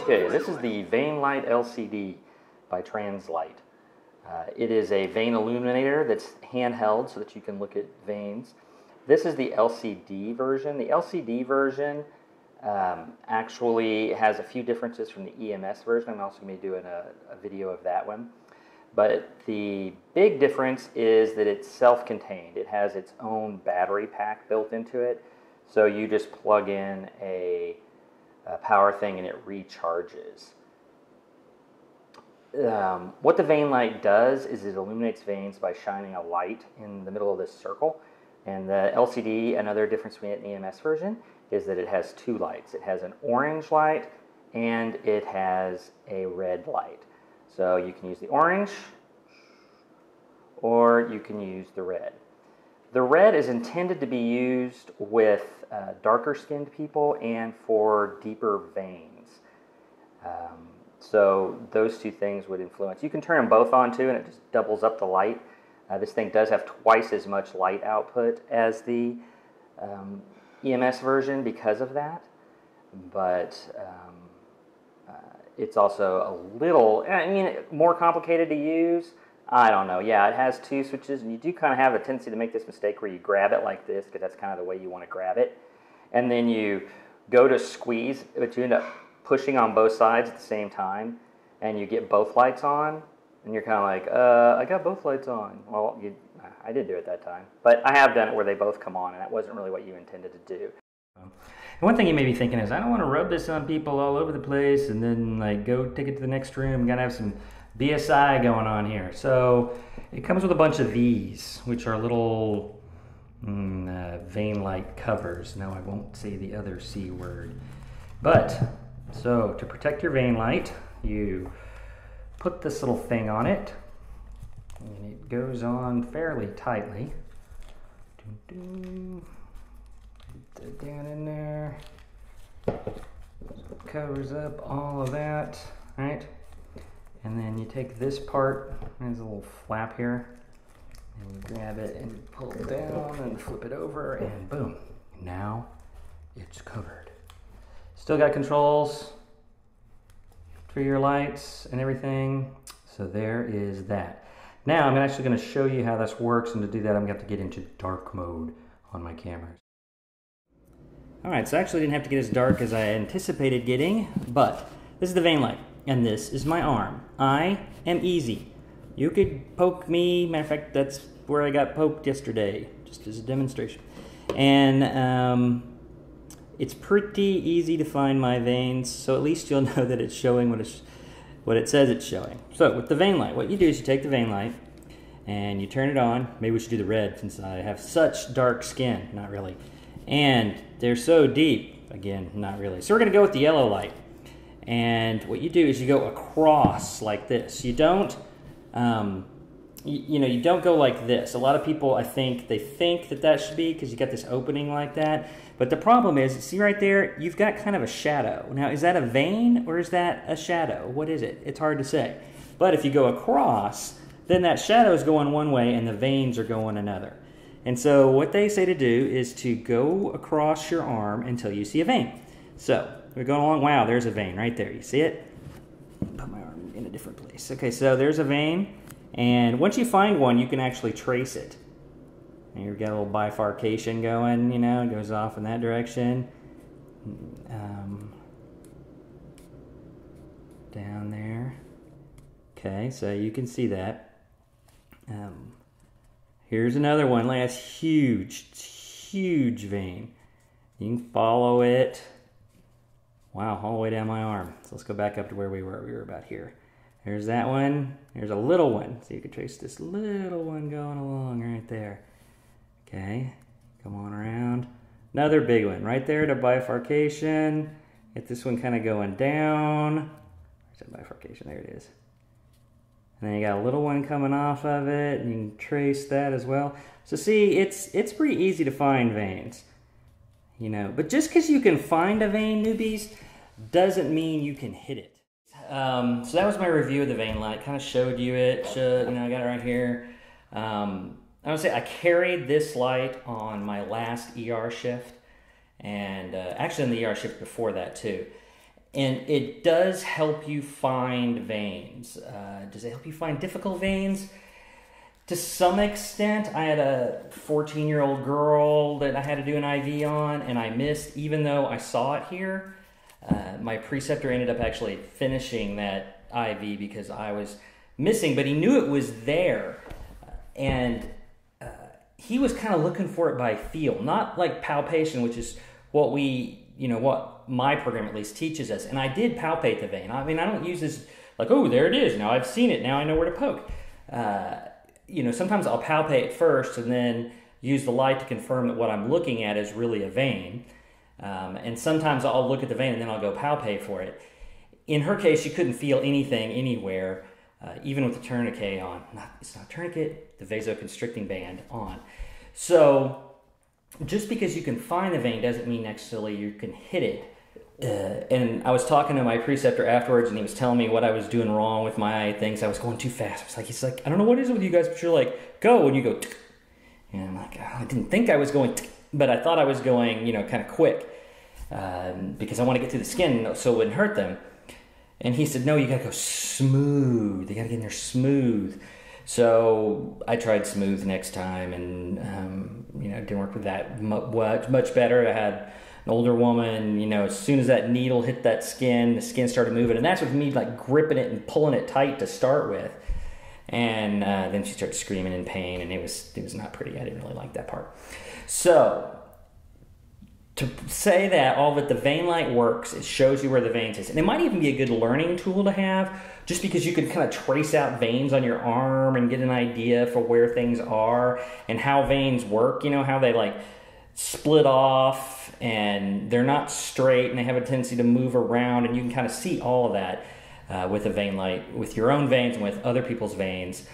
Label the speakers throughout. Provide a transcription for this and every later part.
Speaker 1: Okay, this is the Veinlite LCD by Translite. It is a vein illuminator that's handheld so that you can look at veins. This is the LCD version. The LCD version actually has a few differences from the EMS version. I'm also going to be doing a video of that one. But the big difference is that it's self-contained. It has its own battery pack built into it. So you just plug in a power thing and it recharges. What the Veinlite does is it illuminates veins by shining a light in the middle of this circle. And the LCD, another difference between an EMS version, is that it has two lights. It has an orange light and it has a red light. So you can use the orange or you can use the red. The red is intended to be used with darker skinned people and for deeper veins. So those two things would influence. You can turn them both on too and it just doubles up the light. This thing does have twice as much light output as the EMS version because of that. But it's also a little, more complicated to use. I don't know. Yeah, it has two switches, and you do kind of have a tendency to make this mistake where you grab it like this, because that's kind of the way you want to grab it. And then you go to squeeze, but you end up pushing on both sides at the same time, and you get both lights on, and you're kind of like, I got both lights on. Well, I did do it that time. But I have done it where they both come on, and that wasn't really what you intended to do. And one thing you may be thinking is, I don't want to rub this on people all over the place and then like go take it to the next room. Got to have some BSI going on here. So it comes with a bunch of these, which are little Veinlite covers. No, I won't say the other C word. But, so to protect your Veinlite, you put this little thing on it, and it goes on fairly tightly. Put that down in there. So it covers up all of that, right? And then you take this part, there's a little flap here, and you grab it and pull it down and flip it over, and boom, now it's covered. Still got controls for your lights and everything, so there is that. Now I'm actually going to show you how this works, and to do that I'm going to have to get into dark mode on my cameras. Alright, so I actually didn't have to get as dark as I anticipated getting, but this is the Veinlite. And this is my arm. I am easy. You could poke me. Matter of fact, that's where I got poked yesterday, just as a demonstration. And it's pretty easy to find my veins, so at least you'll know that it's showing what it says it's showing. So with the Veinlite, what you do is you take the Veinlite and you turn it on. Maybe we should do the red since I have such dark skin. Not really. And they're so deep. Again, not really. So we're going to go with the yellow light. And what you do is you go across like this. You don't, you don't go like this. A lot of people, I think, they think that should be because you got this opening like that. But the problem is, see right there, you've got kind of a shadow. Now, is that a vein or is that a shadow? What is it? It's hard to say. But if you go across, then that shadow is going one way and the veins are going another. And so what they say to do is to go across your arm until you see a vein. So we're going along. Wow, there's a vein right there. You see it? Put my arm in a different place. Okay, so there's a vein. And once you find one, you can actually trace it. And you've got a little bifurcation going, it goes off in that direction. Down there. Okay, so you can see that. Here's another one. Like, that's huge vein. You can follow it. Wow, all the way down my arm. So let's go back up to where we were. We were about here. There's that one. There's a little one. So you can trace this little one going along right there. Okay, come on around. Another big one right there at a bifurcation. Get this one kind of going down. Where's that bifurcation? There it is. And then you got a little one coming off of it, and you can trace that as well. So see, it's pretty easy to find veins. But just because you can find a vein, newbies, doesn't mean you can hit it. So that was my review of the Veinlite. Kind of showed you it. I got it right here. I would say I carried this light on my last ER shift, and actually in the ER shift before that too. And it does help you find veins. Does it help you find difficult veins? To some extent. I had a 14-year-old girl that I had to do an IV on, and I missed, even though I saw it here. My preceptor ended up actually finishing that IV because I was missing, but he knew it was there. And he was kind of looking for it by feel, not like palpation, which is what what my program at least teaches us. And I did palpate the vein. I mean, I don't use this like, oh, there it is. Now I've seen it. Now I know where to poke. Sometimes I'll palpate first and then use the light to confirm that what I'm looking at is really a vein. And sometimes I'll look at the vein and then I'll go palpate for it. In her case, she couldn't feel anything anywhere, even with the tourniquet on. It's not a tourniquet, the vasoconstricting band on. So just because you can find the vein doesn't mean necessarily you can hit it. And I was talking to my preceptor afterwards, and he was telling me what I was doing wrong with my things. I was going too fast. He's like, I don't know what is it with you guys, but you're like, go, and you go, tick. And I'm like, oh, I didn't think I was going, tick, but I thought I was going, kind of quick, because I want to get through the skin so it wouldn't hurt them. And he said, no, you got to go smooth. You got to get in there smooth. So I tried smooth next time, and didn't work with that much better. I had an older woman, as soon as that needle hit that skin, the skin started moving. And that's with me like gripping it and pulling it tight to start with. And then she started screaming in pain, and it was not pretty. I didn't really like that part. So to say that the Veinlite works, it shows you where the veins is. And it might even be a good learning tool to have, just because you can kind of trace out veins on your arm and get an idea for where things are and how veins work, how they like split off and they're not straight and they have a tendency to move around, and you can kind of see all of that with a Veinlite, with your own veins and with other people's veins.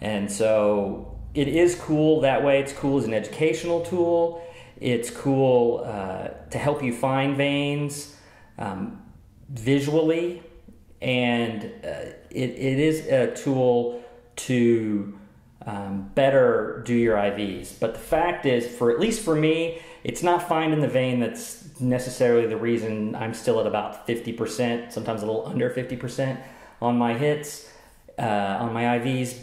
Speaker 1: And so it is cool that way. It's cool as an educational tool. It's cool to help you find veins visually, and it is a tool to better do your IVs. But the fact is, at least for me, it's not finding the vein that's necessarily the reason I'm still at about 50%, sometimes a little under 50% on my hits, on my IVs.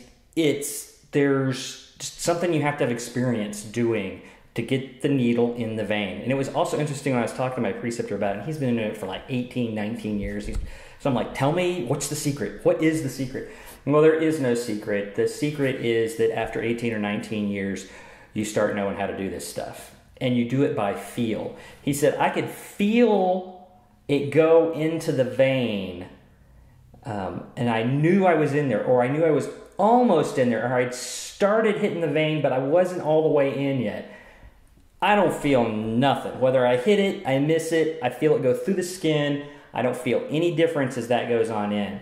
Speaker 1: There's just something you have to have experience doing to get the needle in the vein. And it was also interesting when I was talking to my preceptor about it, and he's been doing it for like 18, 19 years. So I'm like, tell me, what's the secret? What is the secret? Well, there is no secret. The secret is that after 18 or 19 years, you start knowing how to do this stuff. And you do it by feel. He said, I could feel it go into the vein, and I knew I was in there, or I knew I was almost in there, or I'd started hitting the vein, but I wasn't all the way in yet. I don't feel nothing. Whether I hit it, I miss it, I feel it go through the skin, I don't feel any difference as that goes on in.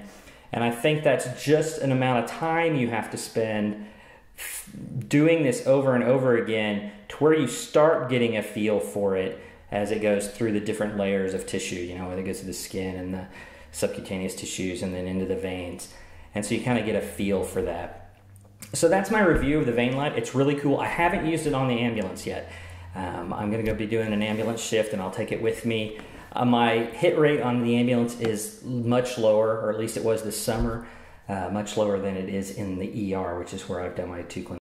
Speaker 1: And I think that's just an amount of time you have to spend doing this over and over again to where you start getting a feel for it as it goes through the different layers of tissue, whether it goes to the skin and the subcutaneous tissues and then into the veins. And so you kind of get a feel for that. So that's my review of the Veinlite. It's really cool. I haven't used it on the ambulance yet. I'm going to go be doing an ambulance shift, and I'll take it with me. My hit rate on the ambulance is much lower, or at least it was this summer, much lower than it is in the ER, which is where I've done my 2 clinical